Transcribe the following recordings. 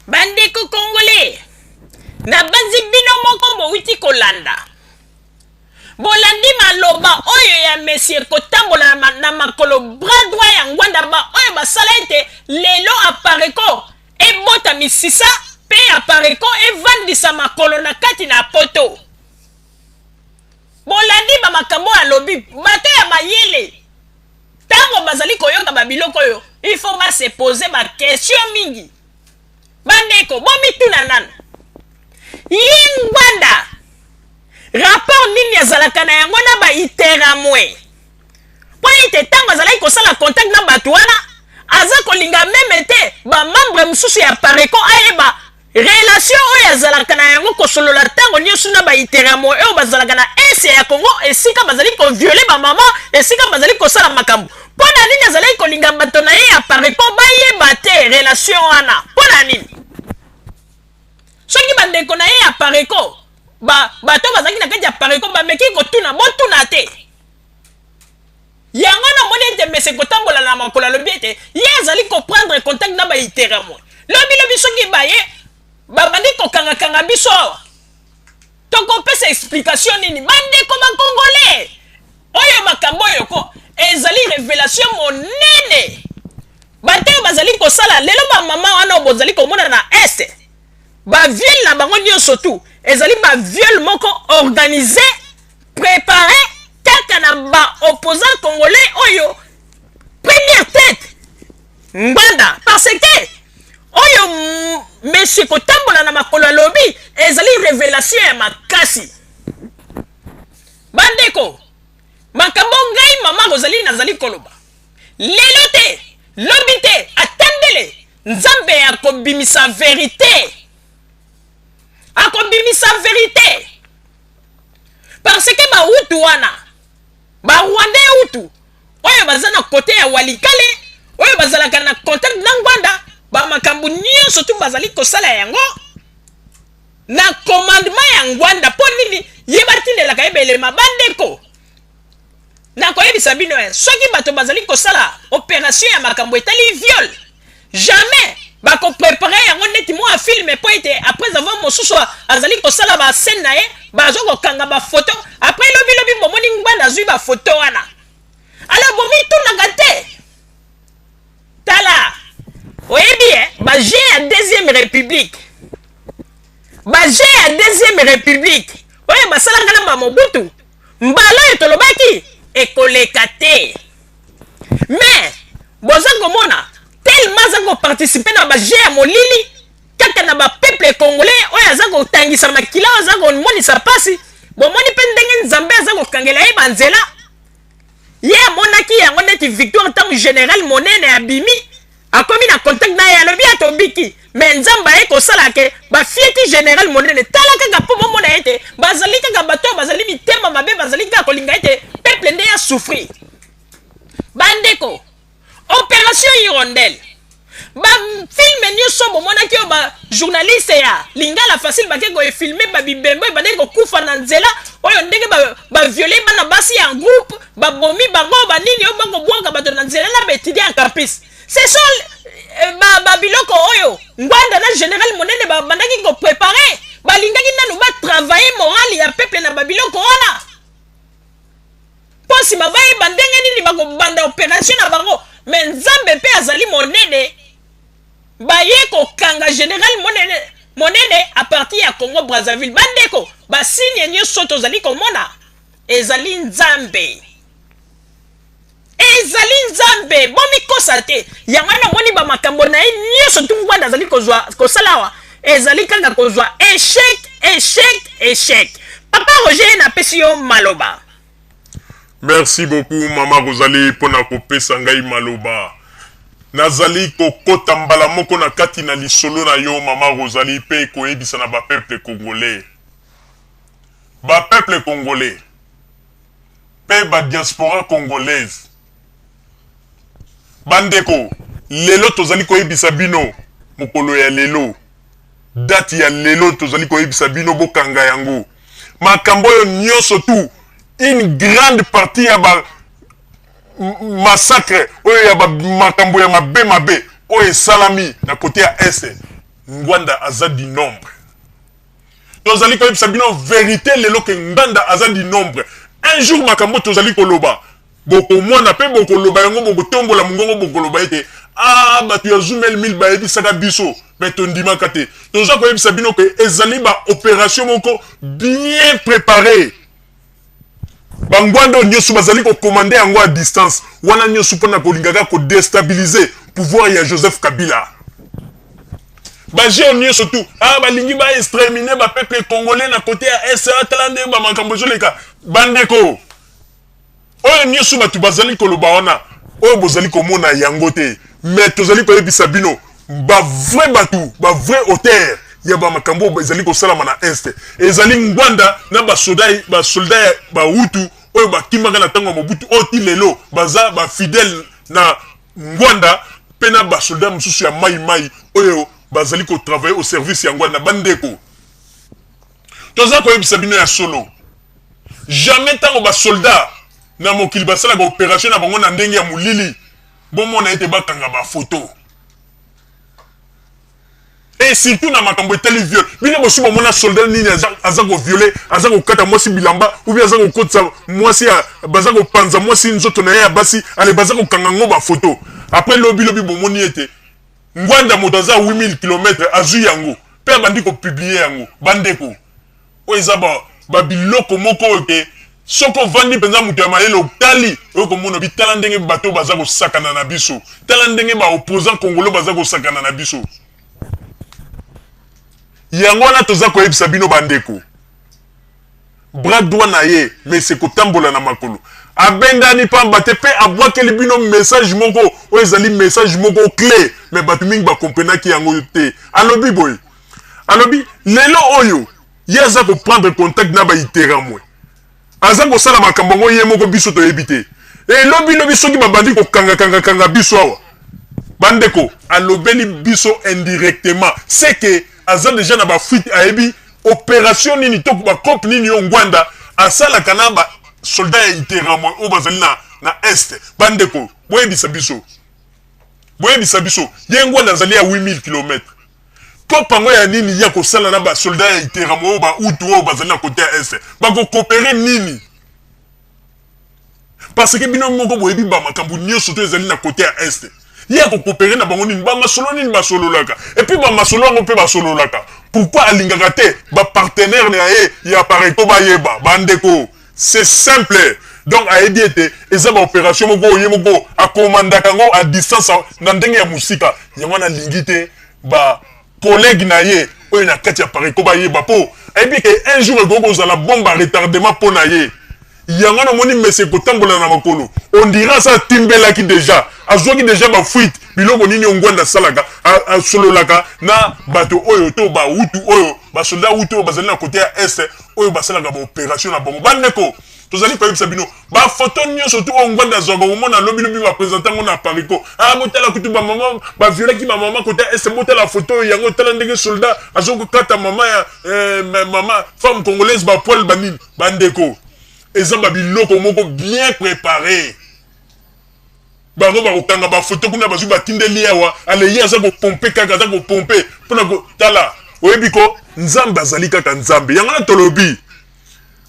Bandeko Congolais, na banzi bino moko bouti kolanda. Bolandi maloba oyo ya messieurs kotambola na makolo bras droit ya ngwanda ba oyo basala ete lelo apareko ebota misisa pe apareko evandisa makolo na kati na poto. Bolandi ba makambo ya lobi bato ya mayele. Tango bazali koyoka ba biloko oyo, il faut ba se poser ba question mingi. Bandeko, bomi tuna nanu. Yingwanda. Rapport nini azalaka na yango na ba iteramwe. Po ite tango azalaki kosala contact na bato wana, aza kolinga meme te ba membre mususu ya pareko ayeba relation oyo azalaka na yango kosolola tango nyonso na ba iteramwe oyo bazalaka na ese ya Congo esika bazali ko violer ba mama, esika bazali kosala makambo. Pona nini azalaki kolinga bato na ye ya pareko bayeba te relation wana. Pona nini? Soki bandeko na ye ya pareko bato bazalaki na kati ya pareko bameki kotuna botuna te. Yango na moni ete mese kotambola na makolo alobi ete ye azali koprendre contact na baiteramo. Lobi soki baye babandi kokanga biso awa. Tokopesa explication nini? Bandeko bakongole oyo makambo oyo ko ezali révélation monene. Bato bazali kosala lelo ba mama wana bozali komona na este. Ba viol na bango nyonso tu ezali ba viol moko organisé préparé kaka na ba opposant congolais oyo première tête ngwanda parce que oyo monsieur kotambola na makolo lobi ezali révélation ya makasi. Bandeko makambo ngai mama rozali nazali koloba lelo te lobi te atendele nzambe akobimisa vérité. Akobimisa vérité. Parce que ba utu wana ba Rwandais utu oyo bazana côté ya Walikale oyo bazalaka na contact na ngwanda ba makambu nyonso tu bazali kosala yango na commandement ya ngwanda po nini yebatindela ka ebele mabandeko na koyebisa bino soki bato bazali kosala opération ya makambo etali viol jamais bako préparer yango neti mo film po ete après avoir mosusu azali kosala ba scène na ye bazo kokanga ba photo après lobi bomoni ngwanda zui ba photo wana alors bomi tunanga te tala oyebi ba G ya deuxième république oyo basalanga na Mobutu mbala etolobaki ekoleka te mais boza komona tellement za ko participer na ba G ya molili kaka na ba peuple congolais oyo aza ko tangisa makila aza ko monisa pasi bomoni pe ndenge nzambe aza ko kangela ye banzela ye monaki yango neti victoire tango général monene abimi akomi na contact na ye alobi atobiki mais nzamba ye kosala ke ba fieti général monene tala kaka po bomona ete bazali kaka bato bazali mitema mabe bazali kaka kolinga ete peuple nde ya souffrir. Bandeko opération hirondelle ba film nyonso bomonaki yo ba journaliste ya lingala facile bake ko filmer ba bibembo bande ko kufa na nzela oyo ndenge ba violer bana basi en groupe ba bomi bango ba nini yo bango bwanga bato na nzela na betidi en campus. C'est ça ba biloko oyo ngwanda na général monene ba bandaki ko préparer ba lingaki nanu ba travailler moral ya peuple na ba biloko wana. Posi mabaye bandenge nini bako banda opération na bango mais nzambe pe azali monene baye ko kanga général monene à partir ya Congo Brazzaville. Bandeko ba signe nyonso tozali komona ezali nzambe bomi kosa te yango na moni ba makambo na ye nyonso tu ngwanda azali kosalawa ezali kanga kozwa échec. Papa Roger na pesi yo maloba. Merci beaucoup Mama Rosalie pona kopesa ngai maloba. Nazali kokota mbala moko na kati na lisolo na yo Mama Rosalie pe koyebisa na ba peuple congolais. Ba peuple congolais. Pe ba diaspora congolaise. Bandeko, lelo tozali koyebisa bino mokolo ya lelo. Date ya lelo tozali koyebisa bino bokanga yango. Makambo yo nyonso tu une grande partie ya ba massacre oyo ya ba makambo ya mabe oyo salami na côté ya est ngwanda aza du nombre tozali koyebisa bino vérité lelo ke ngwanda aza du nombre un jour makambo tozali koloba bokomona mpe bokoloba yango bokotombola mongongo bokoloba ete bato ya Zoom 1000 bayebisaka biso me tondimaka te toza koyebisa bino ke ezali baopération moko bien préparé bangwanda nyonso bazali kokomande yango à distance wana nyonso mpona kolingaka kodestabilize pouvoir ya Joseph Kabila bageo nyonso tu balingi baextrémine bapeuple congolais na côté ya SA tala nde bamakambo ezoleka bandeko oyo nyonso bato bazali koloba wana oyo bozali komona yango te mais tozali koyebisa bino bavrai bato bavrai auteur ya bamakambo ezali kosalama na este ezali ngwanda na basolda ya bahutu oyo bakimaka na ntango ya mobutu oyo ti lelo baza bafidèle na ngwanda mpe na basolda mosusu ya mai oyo bazali kotravaille au service ya ngwanda bandeko toza koyebisa bino ya solo jamais ntango basolda na mokili basalaka opération na bango na ndenge ya molili bomona ete bakanga bafoto et surtout na makambo etali viol bino bosi bomona soldat nini aza koviole aza kokata mwasi bilamba ou bien aza kokotisa mwasi baza kopanza mwasi nzoto na ye ya basi ale baza kokanga ngo bafoto après lobi bomoni ete ngwanda moto aza 8000 km azwi yango mpe abandi kopublie yango bandeko oyo eza babiloko moko oyo ke soko vandi mpenza moto ya mayele otali oyo komona bitala ndenge bato baza kosakana na biso tala ndenge baopposant congolais baza kosakana na biso yango wana toza koyebisa bino bandeko bras droit na ye mais c'est kotambola na makolo abendani pamba te mpe abwakeli bino message moko oyo ezali message moko clé mais bato mingi bakomprenaki yango te alobi boye alobi lelo oyo ye aza koprendre contact na baiteramwe aza kosala makambo ngo ye moko biso toyebi te elobi soki babandi kokanga biso awa bandeko alobeli biso indirectement c'est que aza déjà na bafuite ayebi opération nini to bacope nini yo ngwanda asalaka na basoldat ya iteramo oyo bazali na este bandeko boyebisa biso ye ngwanda azali ya 8000 km cope yango ya nini ya kosala na basoldat ya iteramo oyo bautu oyo bazali na kote ya este bakokopere nini parce que bino moko boyebi bamakambo nyonso to ezali na kote ya este ye akokopere na bango nini bamasolo nini basololaka epuis bamasolo yango mpe basololaka pourquoi alingaka te bapartenaire na ye ya pareil to bayeba bandeko c'est simple donc ayebi ete eza baopération moko oye moko akomandaka yango à distance na ndenge ya mosika yango wana alingi te bacollègue na ye oyo na kati ya pareil to bayeba mpo ayebi ke un jour ekoki kozala bombe retardement mpo na ye yango na moni mese kotambola na makolo on dira ça timbelaki déjà azwaki déjà bafuite biloko nini ngwanda asalaka asololaka na bato oyo to bahutu oyo basoldat hutu oyo bazali na kote ya este oyo basalaka baopération na bango bandeko tozali koyebisa bino bafoto nyonso tu oyo ngwanda azwaka komona lobilobi baprésente yango na pariko botala kutu bamama baviolaki bamama kote ya este botala foto oyo yango tala ndenge soldat azokokata mama ya mama femme congolaise bapoile banini bandeko eza babiloko moko bien préparé bango bakokanga bafoto kuna bazwi batindeli awa ale ye aza kopompe kaka aza kopompe mpona kotala oyebi ko nzambe azali kaka nzambe yango na tolobi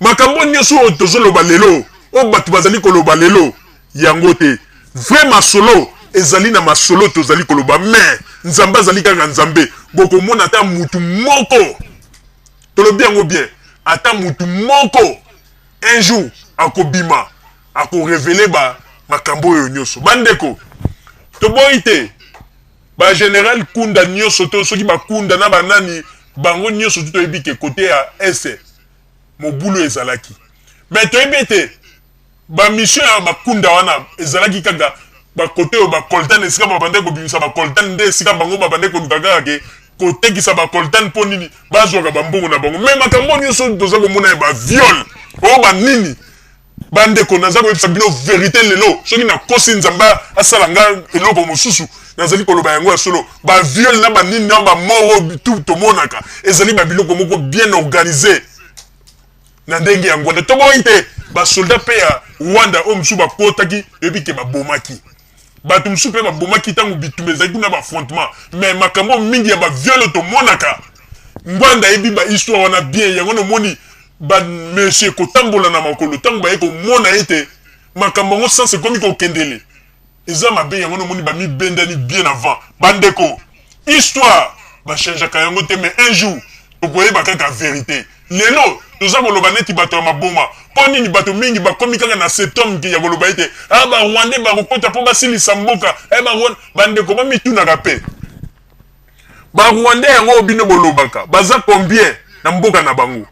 makambo nyonso oyo tozoloba lelo oyo bato bazali koloba lelo yango te vrai masolo ezali na masolo tozali koloba mais nzambe azali kaka nzambe bokomona ata mutu moko tolobi yango bien ata mutu moko un jour akobima akorevele makambo oyo nyonso bandeko toboyi te bagénéral kunda nyonso to soki bakunda na banani bango nyonso tu toyebi ke kote ya este mobulu ezalaki mais toyebi ete bamission ya bakunda wana ezalaki kaka bakote oyo bakoltane esika babandeki kobimisa bakoltane nde esika bango babandeki koluka kaka ke kotekisa bakoltane mpo nini bazwaka bambongo na bango mais makambo nyonso toza komona ya baviole oyo banini bandeko naza koyebisa bino vérité lelo soki nakosi nzambe asala nga eloko mosusu nazali koloba yango ya solo baviole na banini na bamoro tu tomonaka ezali babiloko moko bien organisé na ndenge ya ngwanda toboyi te basoldat mpe ya rwanda oyo mosusu bakotaki eyebi ke babomaki bato mosusu mpe babomaki ntango bitumba ezali kuna baaffrontement mais makambo mingi ya baviole tomonaka ngwanda ayebi bahistoire wana bien yango nomoni bamonsieur kotambola na makolo ntango baye komona ete makambo yango sanse ekomi kokendele eza mabe yango nomoni bamibendani bien avant bandeko histoire bachangeaka yango te mais un jour tokoyeba kaka vérité lelo toza koloba neti bato ya maboma mpo nini bato mingi bakomi kaka na septembre ya koloba ete barwandais bakokota mpo basilisa mboka bandeko bamitunaka mpe barwandais yango bino bolobaka baza combien na mboka na bango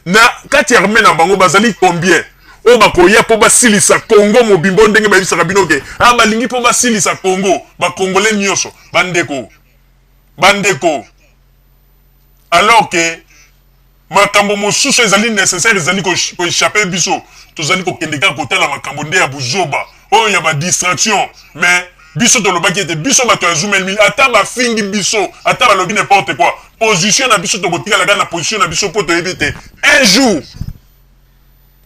na kati ya armée na bango bazali combien oyo bakoya mpo basilisa congo mobimbo ndenge bayebisaka bino ke balingi mpo basilisa congo bakongole nyonso bandeko alors que makambo mosusu ezali nécessaire ezali koéchappe biso tozali kokende kaka kotala makambo nde ya buzoba oyo ya badistraction mais biso tolobaki ete biso bato ya zoom ata bafingi biso ata balobi n'importe quoi position na biso tokotikala kaka na position na biso mpo toyebi ete un jour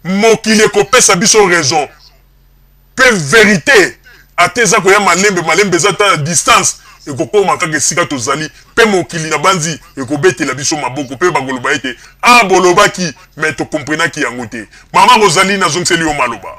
mokili ekopesa biso raison mpe vérité ata eza koya malembe eza ta na distance ekokoma kaka esika tozali mpe mokili na banzi ekobetela biso maboko mpe bakoloba ete bolobaki me tokomprenaki yango te mama Rosalie nazongiseli yo maloba